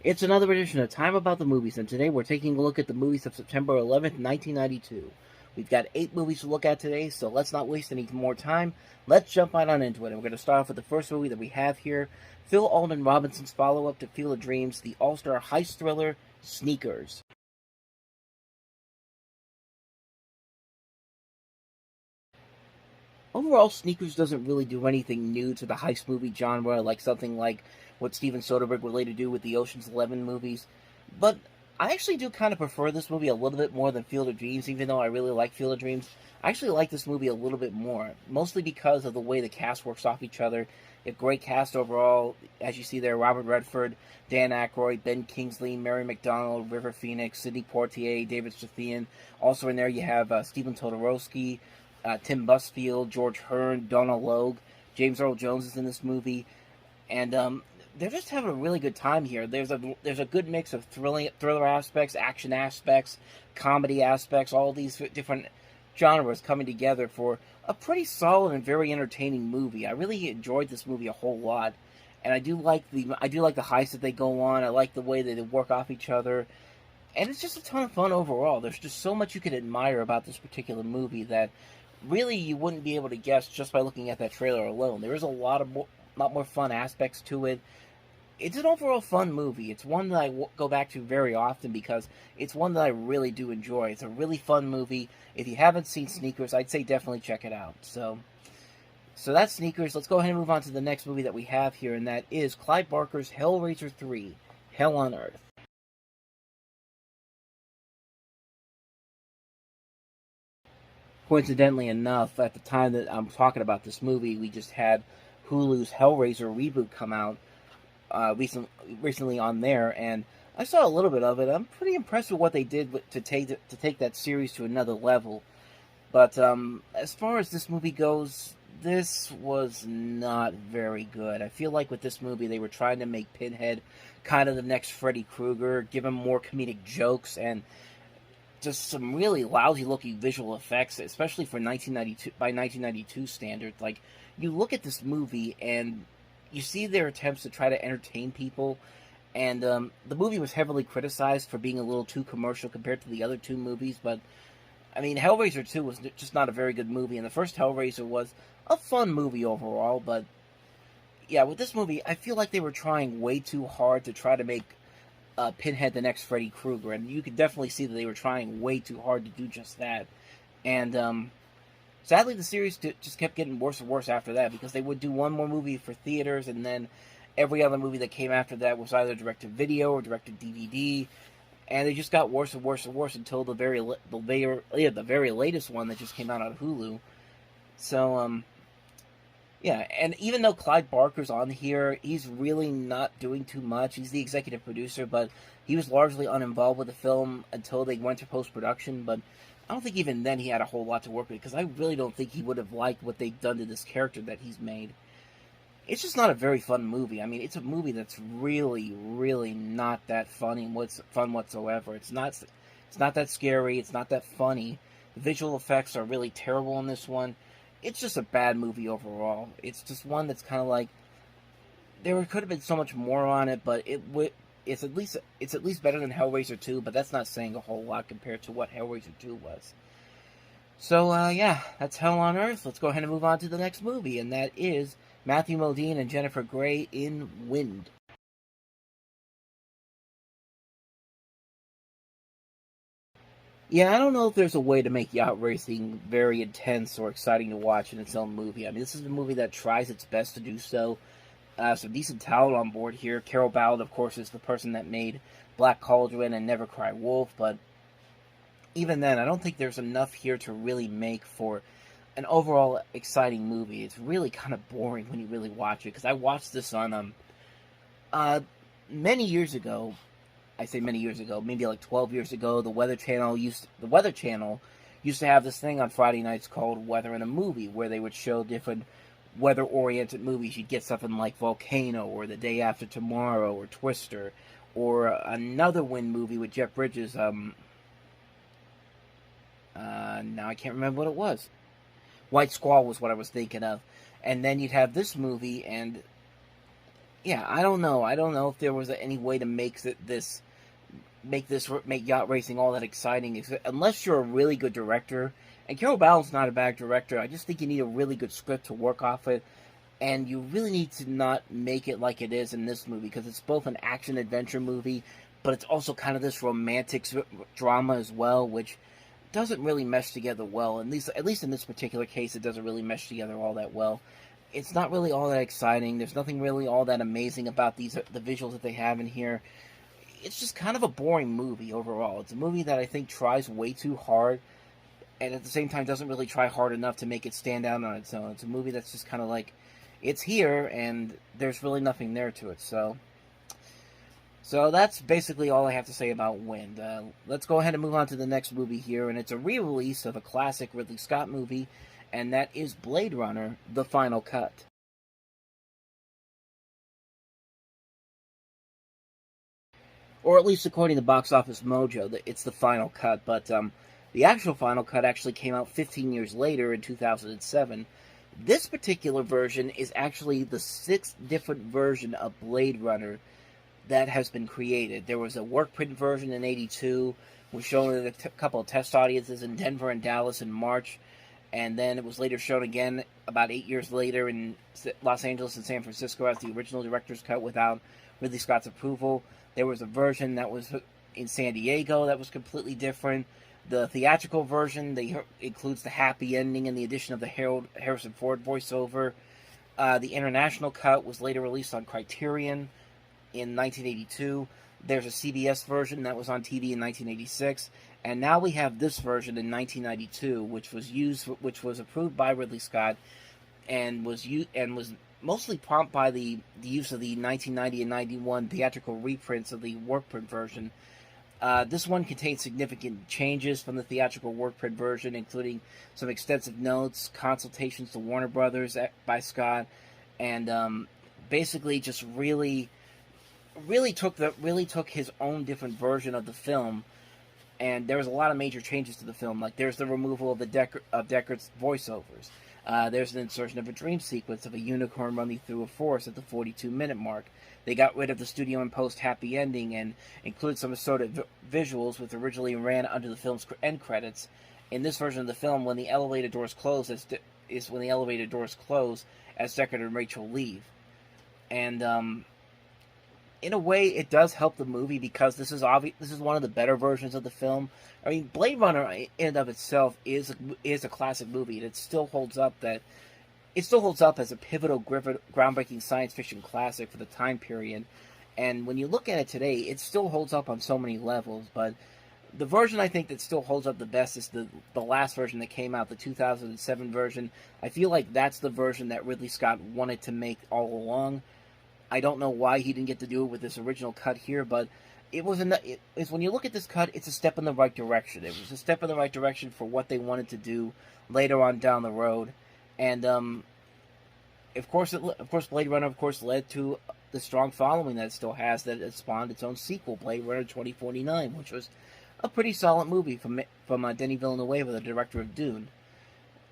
It's another edition of Time About the Movies, and today we're taking a look at the movies of September 11th, 1992. We've got 8 movies to look at today, so let's not waste any more time. Let's jump right on into it. And we're going to start off with the first movie that we have here, Phil Alden Robinson's follow-up to Field of Dreams, the all-star heist thriller, Sneakers. Overall, Sneakers doesn't really do anything new to the heist movie genre, like something like what Steven Soderbergh would later do with the Ocean's 11 movies. But I actually do kind of prefer this movie a little bit more than Field of Dreams, even though I really like Field of Dreams. I actually like this movie a little bit more, mostly because of the way the cast works off each other. A great cast overall, as you see there: Robert Redford, Dan Aykroyd, Ben Kingsley, Mary McDonnell, River Phoenix, Sidney Poitier, David Strathairn. Also in there you have Stephen Todorovsky, Tim Busfield, George Hearn, Donna Logue, James Earl Jones is in this movie, and they're just having a really good time here. There's a good mix of thriller aspects, action aspects, comedy aspects, all these different genres coming together for a pretty solid and very entertaining movie. I really enjoyed this movie a whole lot, and I do like the heists that they go on. I like the way that they work off each other, and it's just a ton of fun overall. There's just so much you can admire about this particular movie that really you wouldn't be able to guess just by looking at that trailer alone. There is a lot more fun aspects to it. It's an overall fun movie. It's one that I go back to very often because it's one that I really do enjoy. It's a really fun movie. If you haven't seen Sneakers, I'd say definitely check it out. So that's Sneakers. Let's go ahead and move on to the next movie that we have here, and that is Clive Barker's Hellraiser 3, Hell on Earth. Coincidentally enough, at the time that I'm talking about this movie, we just had Hulu's Hellraiser reboot come out recently on there, and I saw a little bit of it. I'm pretty impressed with what they did to take that series to another level. But as far as this movie goes, this was not very good. I feel like with this movie, they were trying to make Pinhead kind of the next Freddy Krueger, give him more comedic jokes, and just some really lousy looking visual effects, especially for 1992 by 1992 standards. Like, you look at this movie and you see their attempts to try to entertain people, and the movie was heavily criticized for being a little too commercial compared to the other two movies. But I mean, Hellraiser 2 was just not a very good movie, and the first Hellraiser was a fun movie overall. But yeah, with this movie, I feel like they were trying way too hard to try to make Pinhead the next Freddy Krueger, and you could definitely see that they were trying way too hard to do just that. And sadly, the series just kept getting worse and worse after that, because they would do one more movie for theaters, and then every other movie that came after that was either direct-to-video or direct-to-DVD, and they just got worse and worse and worse until the very latest one that just came out on Hulu. So yeah, and even though Clive Barker's on here, he's really not doing too much. He's the executive producer, but he was largely uninvolved with the film until they went to post-production. But I don't think even then he had a whole lot to work with, because I really don't think he would have liked what they've done to this character that he's made. It's just not a very fun movie. I mean, it's a movie that's really, really not that fun whatsoever. It's not that scary. It's not that funny. The visual effects are really terrible in this one. It's just a bad movie overall. It's just one that's kind of like, there could have been so much more on it, but it's at least better than Hellraiser 2, but that's not saying a whole lot compared to what Hellraiser 2 was. So yeah, that's Hell on Earth. Let's go ahead and move on to the next movie, and that is Matthew Modine and Jennifer Grey in Wind. Yeah, I don't know if there's a way to make yacht racing very intense or exciting to watch in its own movie. I mean, this is a movie that tries its best to do so. Some decent talent on board here. Carol Ballard, of course, is the person that made Black Cauldron and Never Cry Wolf, but even then, I don't think there's enough here to really make for an overall exciting movie. It's really kind of boring when you really watch it, because I watched this on many years ago. I say many years ago, maybe like 12 years ago. The Weather Channel used to have this thing on Friday nights called Weather in a Movie, where they would show different weather-oriented movies. You'd get something like Volcano, or The Day After Tomorrow, or Twister, or another wind movie with Jeff Bridges. Now I can't remember what it was. White Squall was what I was thinking of. And then you'd have this movie, and yeah, I don't know. I don't know if there was any way to make yacht racing all that exciting, unless you're a really good director. And Carol Ball's not a bad director. I just think you need a really good script to work off it, and you really need to not make it like it is in this movie, because it's both an action adventure movie, but it's also kind of this romantic drama as well, which doesn't really mesh together well. At least in this particular case, it doesn't really mesh together all that well. It's not really all that exciting. There's nothing really all that amazing about the visuals that they have in here. It's just kind of a boring movie overall. It's a movie that I think tries way too hard, and at the same time doesn't really try hard enough to make it stand out on its own. It's a movie that's just kind of like, it's here, and there's really nothing there to it. So that's basically all I have to say about Wind. Let's go ahead and move on to the next movie here, and it's a re-release of a classic Ridley Scott movie, and that is Blade Runner: The Final Cut. Or at least according to Box Office Mojo, it's the final cut. But the actual final cut actually came out 15 years later in 2007. This particular version is actually the sixth different version of Blade Runner that has been created. There was a work print version in '82, was shown in a couple of test audiences in Denver and Dallas in March, and then it was later shown again about 8 years later in Los Angeles and San Francisco as the original director's cut without Ridley Scott's approval. There was a version that was in San Diego that was completely different. The theatrical version includes the happy ending and the addition of the Harrison Ford voiceover. The international cut was later released on Criterion in 1982. There's a CBS version that was on TV in 1986, and now we have this version in 1992, which was approved by Ridley Scott, and was mostly prompted by the use of the 1990 and 91 theatrical reprints of the work print version. This one contains significant changes from the theatrical work print version, including some extensive notes, consultations to Warner Brothers by Scott, and basically just really took his own different version of the film. And there was a lot of major changes to the film. Like, there's the removal of Deckard's voiceovers. There's an insertion of a dream sequence of a unicorn running through a forest at the 42-minute mark. They got rid of the studio-imposed happy ending and included some assorted visuals, which originally ran under the film's end credits. In this version of the film, when the elevator doors close, as Deckard and Rachel leave. And in a way, it does help the movie, because this is one of the better versions of the film. I mean, Blade Runner in and of itself is a classic movie, and it still holds up as a pivotal, groundbreaking science fiction classic for the time period. And when you look at it today, it still holds up on so many levels. But the version I think that still holds up the best is the last version that came out, the 2007 version. I feel like that's the version that Ridley Scott wanted to make all along. I don't know why he didn't get to do it with this original cut here, but when you look at this cut, it's a step in the right direction. It was a step in the right direction for what they wanted to do later on down the road. And of course, Blade Runner, led to the strong following that it still has, that it spawned its own sequel, Blade Runner 2049, which was a pretty solid movie from Denis Villeneuve, the director of Dune.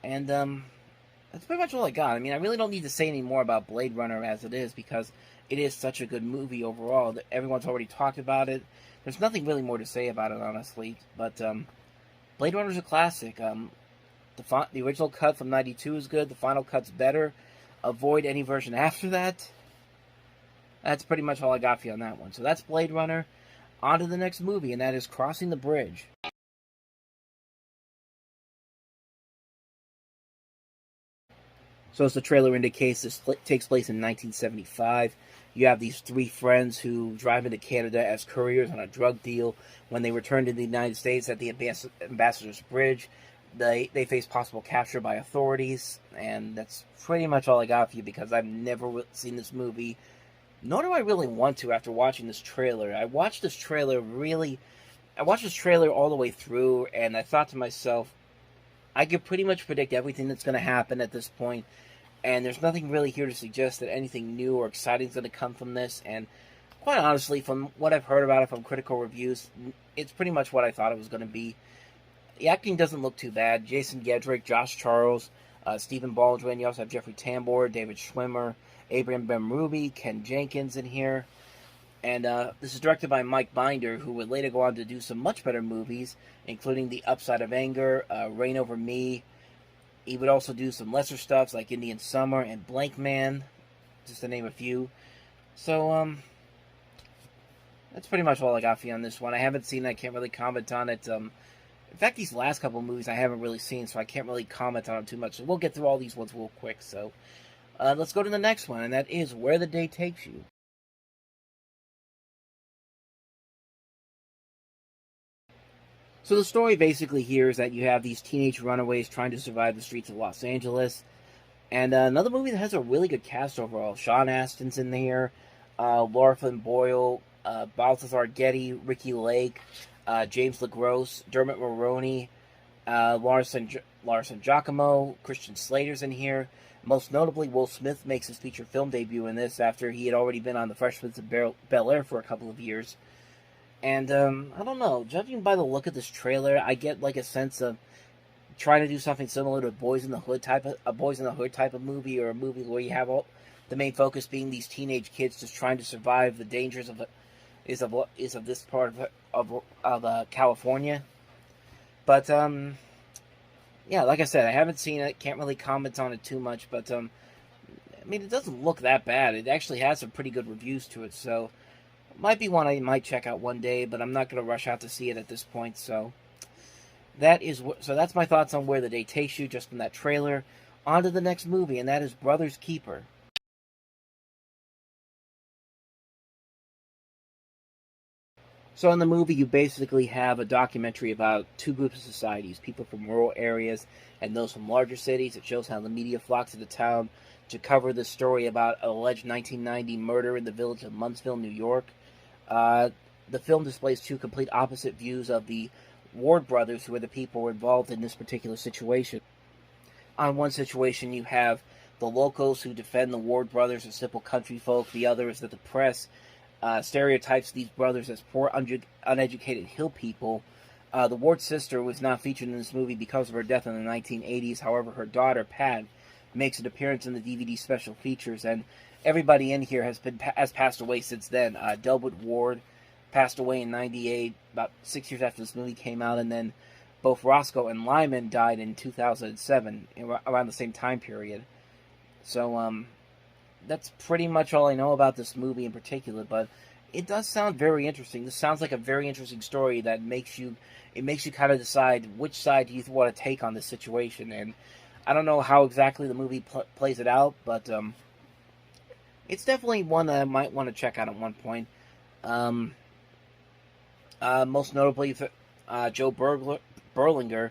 And that's pretty much all I got. I mean, I really don't need to say any more about Blade Runner as it is, because it is such a good movie overall. Everyone's already talked about it. There's nothing really more to say about it, honestly. But Blade Runner's a classic. The original cut from '92 is good. The final cut's better. Avoid any version after that. That's pretty much all I got for you on that one. So that's Blade Runner. On to the next movie, and that is Crossing the Bridge. So as the trailer indicates, this takes place in 1975. You have these three friends who drive into Canada as couriers on a drug deal. When they return to the United States at the Ambassador's Bridge, they face possible capture by authorities. And that's pretty much all I got for you, because I've never seen this movie, nor do I really want to after watching this trailer. I watched this trailer all the way through, and I thought to myself, I could pretty much predict everything that's going to happen at this point, and there's nothing really here to suggest that anything new or exciting is going to come from this. And quite honestly, from what I've heard about it from critical reviews, it's pretty much what I thought it was going to be. The acting doesn't look too bad. Jason Gedrick, Josh Charles, Stephen Baldwin. You also have Jeffrey Tambor, David Schwimmer, Abraham Benrubi, Ken Jenkins in here. And this is directed by Mike Binder, who would later go on to do some much better movies, including The Upside of Anger, Reign Over Me. He would also do some lesser stuff like Indian Summer and Blank Man, just to name a few. So, that's pretty much all I got for you on this one. I haven't seen it. I can't really comment on it. In fact, these last couple movies I haven't really seen, so I can't really comment on them too much. So we'll get through all these ones real quick. So let's go to the next one, and that is Where the Day Takes You. So the story basically here is that you have these teenage runaways trying to survive the streets of Los Angeles. And another movie that has a really good cast overall. Sean Astin's in there, Laura Flynn Boyle, Balthazar Getty, Ricky Lake, James LaGrosse, Dermot Mulroney, Larson Giacomo, Christian Slater's in here. Most notably, Will Smith makes his feature film debut in this after he had already been on The Fresh Prince of Bel-Air for a couple of years. And I don't know, judging by the look of this trailer, I get like a sense of trying to do something similar to a Boys in the Hood type of movie, or a movie where you have all the main focus being these teenage kids just trying to survive the dangers of this part of California. But yeah, like I said, I haven't seen it, can't really comment on it too much, but I mean, it doesn't look that bad. It actually has some pretty good reviews to it, so it might be one I might check out one day, but I'm not going to rush out to see it at this point. So that's my thoughts on Where the Day Takes You, just from that trailer. On to the next movie, and that is Brother's Keeper. So in the movie, you basically have a documentary about two groups of societies, people from rural areas and those from larger cities. It shows how the media flocks to the town to cover the story about an alleged 1990 murder in the village of Munnsville, New York. The film displays two complete opposite views of the Ward brothers, who are the people involved in this particular situation. On one situation, you have the locals who defend the Ward brothers as simple country folk. The other is that the press stereotypes these brothers as poor, uneducated hill people. The Ward sister was not featured in this movie because of her death in the 1980s. However, her daughter, Pat, makes an appearance in the DVD special features, and everybody in here has passed away since then. Delbert Ward passed away in 98, about 6 years after this movie came out, and then both Roscoe and Lyman died in 2007, around the same time period. So, that's pretty much all I know about this movie in particular, but it does sound very interesting. This sounds like a very interesting story that makes you kind of decide which side do you want to take on this situation. And I don't know how exactly the movie plays it out, but it's definitely one that I might want to check out at one point. Most notably, Joe Berlinger.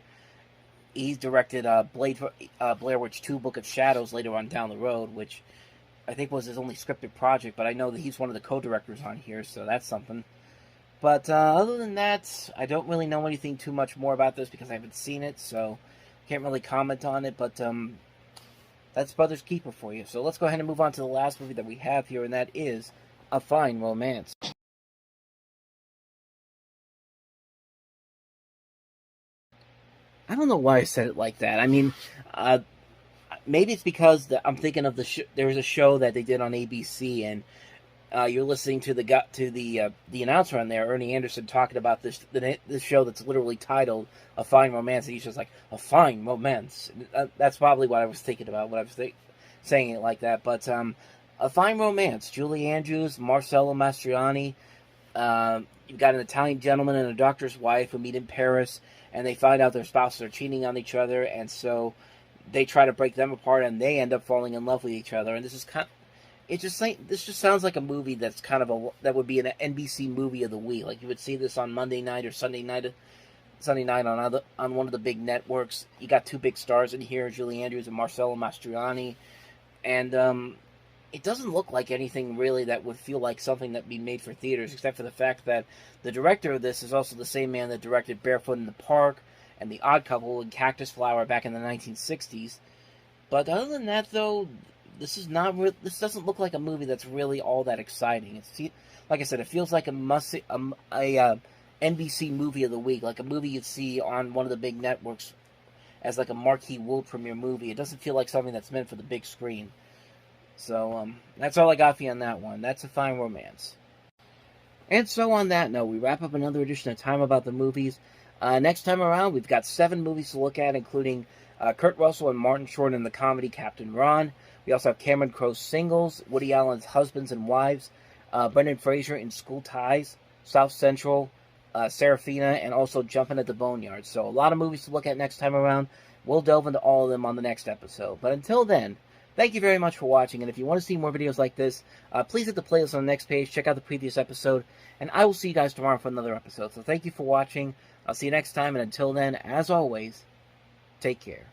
He's directed Blair Witch 2: Book of Shadows later on down the road, which I think was his only scripted project, but I know that he's one of the co-directors on here, so that's something. But other than that, I don't really know anything too much more about this because I haven't seen it, so can't really comment on it, but that's Brother's Keeper for you. So let's go ahead and move on to the last movie that we have here, and that is A Fine Romance. I don't know why I said it like that. I mean, maybe it's because I'm thinking of there was a show that they did on ABC, and you're listening to the announcer on there, Ernie Anderson, talking about this show that's literally titled A Fine Romance, and he's just like, a fine romance. That's probably what I was thinking about when I was saying it like that. But A Fine Romance, Julie Andrews, Marcello Mastroianni. You've got an Italian gentleman and a doctor's wife who meet in Paris, and they find out their spouses are cheating on each other, and so they try to break them apart, and they end up falling in love with each other. And this just sounds like a movie that's that would be an NBC movie of the week. Like you would see this on Monday night or Sunday night on one of the big networks. You got two big stars in here, Julie Andrews and Marcello Mastroianni, and it doesn't look like anything really that would feel like something that'd be made for theaters, except for the fact that the director of this is also the same man that directed Barefoot in the Park and The Odd Couple and Cactus Flower back in the 1960s. But other than that, though, this doesn't look like a movie that's really all that exciting. Like I said, it feels like a NBC movie of the week, like a movie you'd see on one of the big networks as like a marquee world premiere movie. It doesn't feel like something that's meant for the big screen. So, that's all I got for you on that one. That's A Fine Romance. And so on that note, we wrap up another edition of Time About the Movies. Next time around, we've got 7 movies to look at, including Kurt Russell and Martin Short in the comedy Captain Ron. We also have Cameron Crowe's Singles, Woody Allen's Husbands and Wives, Brendan Fraser in School Ties, South Central, Serafina, and also Jumpin' at the Boneyard. So a lot of movies to look at next time around. We'll delve into all of them on the next episode. But until then, thank you very much for watching, and if you want to see more videos like this, please hit the playlist on the next page, check out the previous episode, and I will see you guys tomorrow for another episode. So thank you for watching, I'll see you next time, and until then, as always, take care.